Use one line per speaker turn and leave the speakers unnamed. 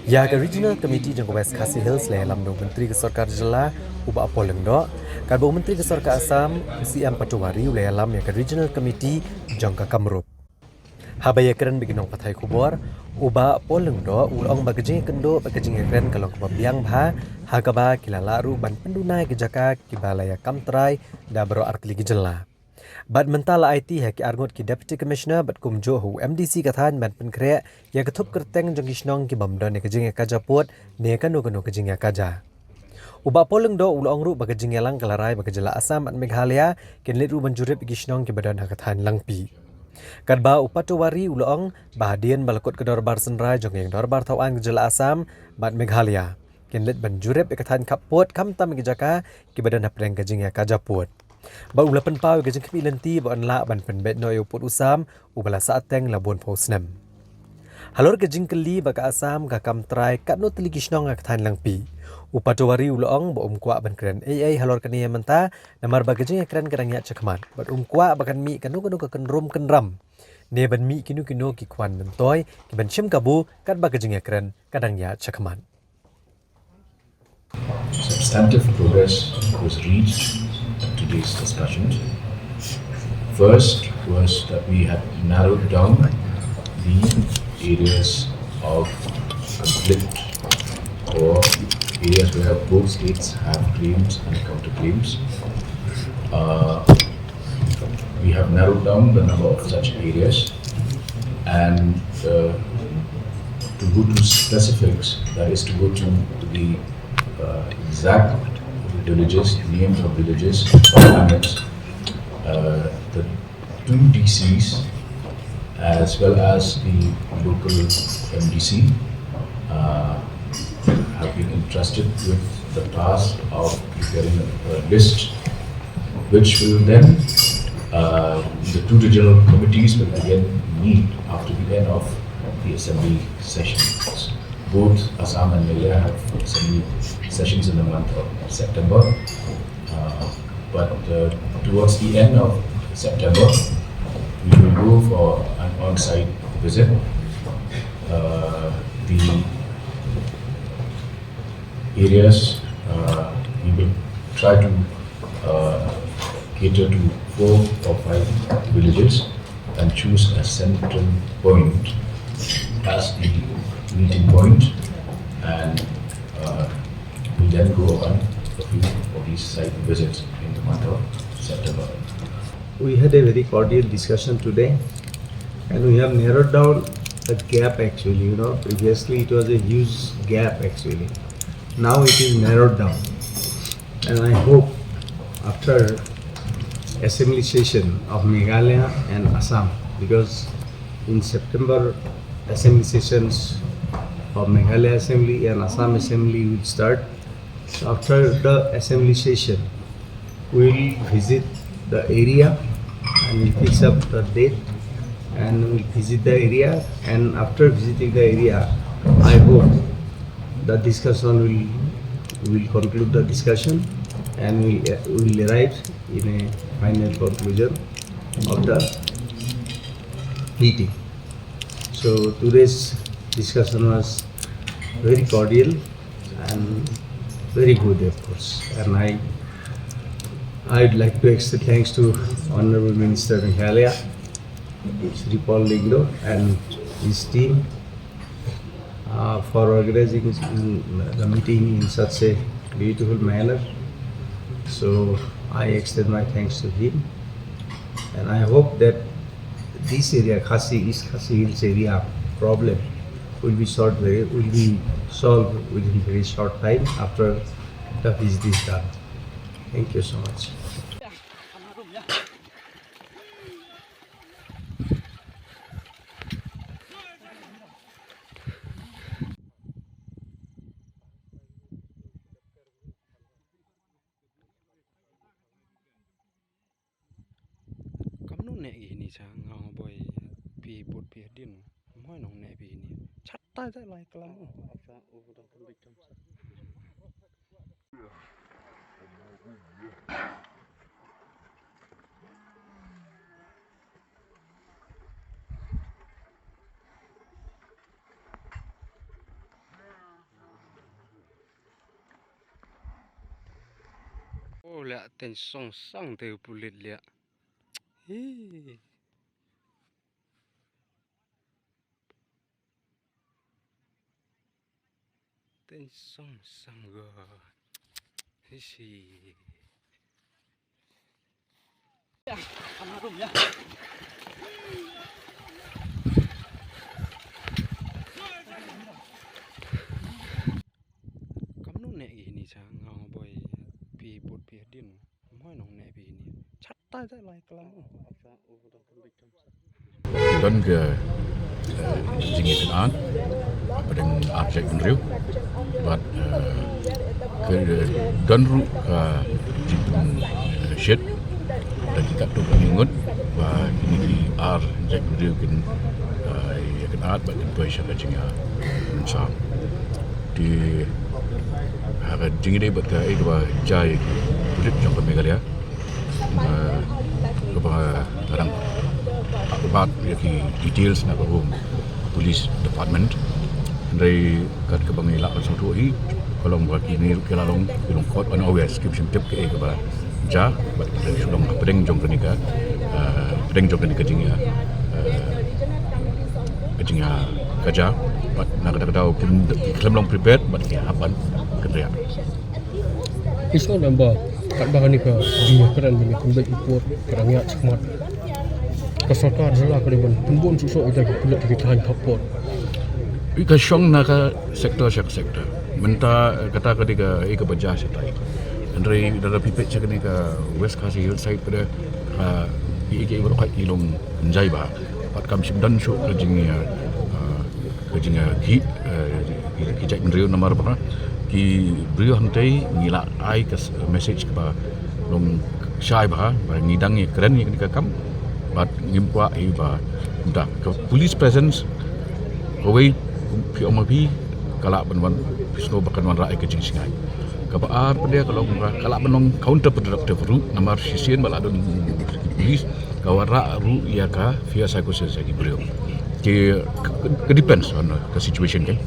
Yaga Regional Committee jangko West Khasi Hills le lamno Menteri Kesorkar Jela uba apoleng do karbo Menteri Kesorkar Assam CM Patuwari le lam Yaga Regional Committee jangka Kamrup. Habaya keren biginong pathai kubor uba apoleng do ulong bagajing kendo bagajing keren kalong kebabiang bha hagaba kilalaru ban pendunai gejaka kibalaya kamtrai da bro artli gejela. Bad mentala IT haki arngot ki Deputy Commissioner bat kumjo hu MDC kathan ban penkre ya kethup kerteng jong kisnong ki bamdo ne kejing kaja pot ne kanu kanu kejing kaja. Uba poleng do ulong ru bagajing lang kalarai bagajela Assam Meghalaya ken litru banjurip kisnong ki badan hakathan Langpih. Kadba upatowari ulong bahadian balakot ke dorbar senrai jong yang dorbar tawan gejela Assam bat Meghalaya ken lit banjurip ikathan kapot kamtam gejaka ki badan hapreng kejing kaja pot. Ba ulapan pau gajeng kemi lenti ba anla ban penbet no uput usam ubala saateng labon posnem. Halor gajeng keli ba ka Assam ka kamtrai kat no teli kisnong ak than Langpih. Upatowari ulong ba kwa ban kren ai halor kania menta namar ba gajeng kren kadang ya cakman. Ba kwa ba kan mi kanu kanu ka kenrum kenram. Ne ban mi kinu kinu ki kwan mentoy ki ban shim kabu kat ba gajeng kren kadang ya cakman.
Substantive progress was reached in today's discussions. First was that we had narrowed down the areas of conflict or areas where both states have claims and counterclaims. We have narrowed down the number of such areas, and to go to specifics, that is to go to the exact villages, names of villages, hamlets, the two DCs, as well as the local MDC have been entrusted with the task of preparing a list, which will then, the two regional committees will again meet after the end of the assembly sessions. Both Assam and Meghalaya have assembly sessions in the month of September, but towards the end of September, we will go for an on-site visit. The areas we will try to cater to 4 or 5 villages and choose a central point as the meeting point, and we then go on a few of these site visits in the month of September.
We had a very cordial discussion today, and we have narrowed down the gap actually. Previously it was a huge gap actually. Now it is narrowed down, and I hope after assembly session of Meghalaya and Assam, because in September assembly sessions of Meghalaya Assembly and Assam Assembly will start. So after the assembly session, we will visit the area and we'll fix up the date and we'll visit the area, and after visiting the area, I hope the discussion will conclude the discussion and we will arrive in a final conclusion of the meeting. So today's discussion was very cordial and very good, of course. And I'd like to extend thanks to Honorable Minister Meghalaya, Shri Paul Lindo, and his team for organizing the meeting in such a beautiful manner. So I extend my thanks to him, and I hope that this area, East Khasi Hills area problem will be solved within very short time after the visit is done. Thank you so much.
Kamu nek gini sang boy pi bot pi din moi nong nek pi ni chatta ja lai kalamu apa udah conviction Oh lẹ tên song sang từ bulit lẹ. Hi. Tên song sang gờ. Hi xì. Kamu nu nek ini sang ngau boy pi bot pi din. Moi nong nek pi ini. Chat tai tai lai kelamu.
Dan ke jingit an padang objek penriu but ke dan ru jipun shed dan kita tu ingut và ini di ar objek penriu kan ya kan art but tu syak jinga sam di harga jingit dia bet ke dua jai kulit jangka Meghalaya kepada orang about the details na ko police department dari kat ke bangila so tu hi kalau buat ini kelalong ilong court on always keep sim tip ke ba ja but sulong pedeng jong kenika jinga kaja but nak tahu kim long prepared but ke hapan kendria
It's not about kat bahan ni ke dia keran ni kembali import kerangnya cemat kesarkar jelah kaliban pembun susuk ita kulit kita tahan kapot
ika syong na ka sektor menta kata ketika ika bajah setai andre dalam pipet cak ni ka west kasi hillside pada ika ika ilong njai ba pat kam sim dan syuk kejingnya ki kijak menriu nomor apa ki beriu hantai ngila ai ke message ke long syai ba ngidang ni keren ni ketika kam but ngimpa iba dah ke police presence away PMP kalak benwan pisno bakan wan rakyat kecing singai kabar pada kalau kalak benong counter productive ru namar sisian baladun police kawara ru iaka via psychosis lagi beliau ke depends on the situation kan